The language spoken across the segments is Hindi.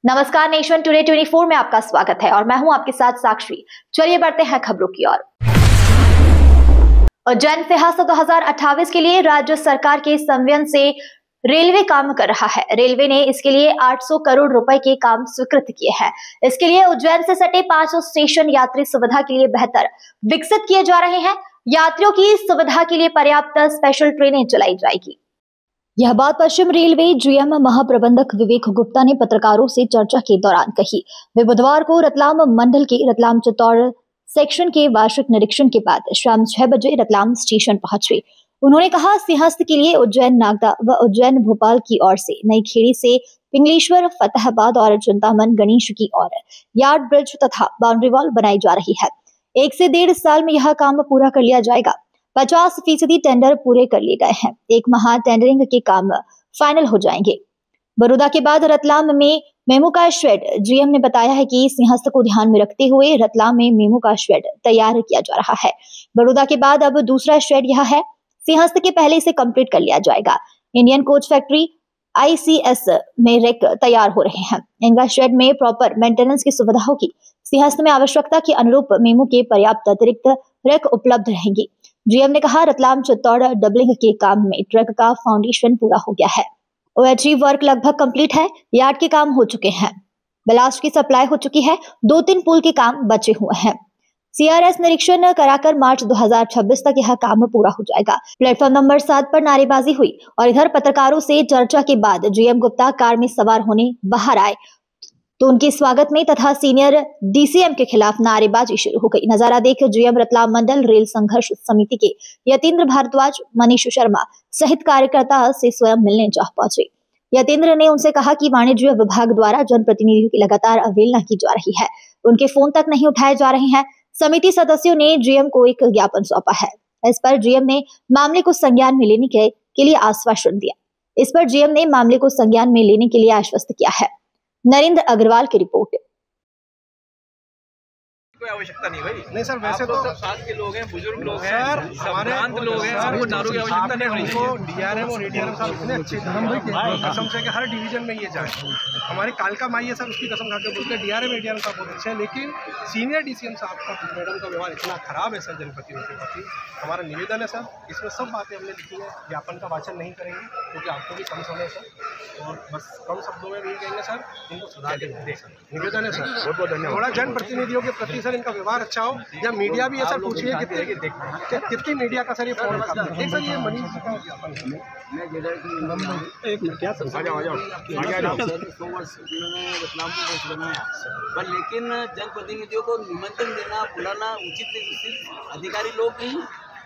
नमस्कार, नेशन टुडे 24 में आपका स्वागत है और मैं हूं आपके साथ साक्षी। चलिए बढ़ते हैं खबरों की ओर। उज्जैन सिंहस्थ 2028 के लिए राज्य सरकार के संवियन से रेलवे काम कर रहा है। रेलवे ने इसके लिए 800 करोड़ रुपए के काम स्वीकृत किए हैं। इसके लिए उज्जैन से सटे 5 स्टेशन यात्री सुविधा के लिए बेहतर विकसित किए जा रहे हैं। यात्रियों की सुविधा के लिए पर्याप्त स्पेशल ट्रेनें चलाई जाएगी। यह बात पश्चिम रेलवे जीएम महाप्रबंधक विवेक गुप्ता ने पत्रकारों से चर्चा के दौरान कही। वे बुधवार को रतलाम मंडल के रतलाम चित्तौड़ सेक्शन के वार्षिक निरीक्षण के बाद शाम 6 बजे रतलाम स्टेशन पहुंचे। उन्होंने कहा, सिंहस्थ के लिए उज्जैन नागदा व उज्जैन भोपाल की ओर से नई खेड़ी से पिंगलेश्वर, फतेहाबाद और चिंतामन गणेश की ओर यार्ड ब्रिज तथा बाउंड्री वॉल बनाई जा रही है। 1 से 1.5 साल में यह काम पूरा कर लिया जाएगा। 50% टेंडर पूरे कर लिए गए हैं। 1 माह टेंडरिंग के काम फाइनल हो जाएंगे। बड़ौदा के बाद रतलाम में मेमू का शेड। जीएम ने बताया है कि सिंहस्थ को ध्यान में रखते हुए रतलाम में मेमू का शेड तैयार किया जा रहा है। बड़ौदा के बाद अब दूसरा शेड यह है। सिंहस्थ के पहले इसे कंप्लीट कर लिया जाएगा। इंडियन कोच फैक्ट्री ICS में रेक तैयार हो रहे हैं। इनका शेड में प्रॉपर मेंटेनेंस की सुविधा होगी। सिंहस्थ में आवश्यकता के अनुरूप मेमू के पर्याप्त अतिरिक्त रेक उपलब्ध रहेंगी। जीएम ने कहा, रतलाम चित्तौड़ डबलिंग के काम में ट्रक का फाउंडेशन पूरा हो गया है। OHE वर्क लगभग कंप्लीट है। यार्ड के काम हो चुके हैं। ब्लास्ट की सप्लाई हो चुकी है। 2-3 पुल के काम बचे हुए हैं। CRS निरीक्षण कराकर मार्च 2026 तक यह काम पूरा हो जाएगा। प्लेटफॉर्म नंबर 7 पर नारेबाजी हुई और इधर पत्रकारों से चर्चा के बाद जीएम गुप्ता कार में सवार होने बाहर आए तो उनके स्वागत में तथा सीनियर DCM के खिलाफ नारेबाजी शुरू हो गई। नजारा देख जीएम रतलाम मंडल रेल संघर्ष समिति के यतीन्द्र भारद्वाज, मनीष शर्मा सहित कार्यकर्ता से स्वयं मिलने जा पहुंचे। यतीन्द्र ने उनसे कहा कि वाणिज्य विभाग द्वारा जनप्रतिनिधियों की लगातार अवहेलना की जा रही है। उनके फोन तक नहीं उठाए जा रहे हैं। समिति सदस्यों ने जीएम को एक ज्ञापन सौंपा है। इस पर जीएम ने मामले को संज्ञान में लेने के लिए आश्वासन दिया है। नरेंद्र अग्रवाल की रिपोर्ट। कोई आवश्यकता नहीं भाई। नहीं सर, वैसे तो सब साथ के लोग हैं, बुजुर्ग लोग हैं, सर, हमारे लोग हैं, हमको दारू की आवश्यकता नहीं होनी चाहिए। DRM और ADRM साहब इतने अच्छे कसम से कि हर डिवीजन में ये जाए। हमारे कालका माई है सर, उसकी कसम खा के बोलते हैं DRM ADRM साहब बहुत अच्छे हैं, लेकिन सीनियर DCM साहब का, मैडम का व्यवहार इतना खराब है सर जनप्रतिनिधियों के प्रति। हमारा निवेदन है सर, इसमें सब बातें हमने लिखी है। ज्ञापन का वाचन नहीं करेंगे क्योंकि आपको भी कम समय है सर, और बस कम शब्दों में भी कहेंगे सर, इनको सुधार के दें सर। निवेदन है सर, बहुत बहुत धन्यवाद। थोड़ा जनप्रतिनिधियों के प्रति सर इनका व्यवहार अच्छा हो। या मीडिया भी है सर, पूछिए कितनी मीडिया का सर ये फोन करता है। एक सर ये मनीष जी का ज्ञापन है। क्या सर, आ जाओ 100 वर्ष उन्होंने रतलाम को बनाया, पर लेकिन जनप्रतिनिधियों को निमंत्रण देना, बुलाना उचित अधिकारी लोग नहीं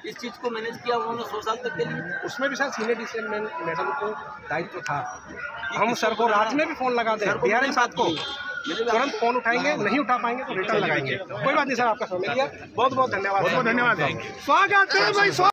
इस चीज़ को मैनेज किया उन्होंने 100 साल तक के लिए। उसमें भी सर सीनियर DCM मैडम को दायित्व था। हम सर को रात में भी फोन लगा दें, DRM साहब को तुरंत फोन उठाएंगे, नहीं उठा पाएंगे तो रिटर्न लगाएंगे। कोई बात नहीं सर, आपका समय दिया, बहुत बहुत धन्यवाद। बहुत धन्यवाद। स्वागत है भाई।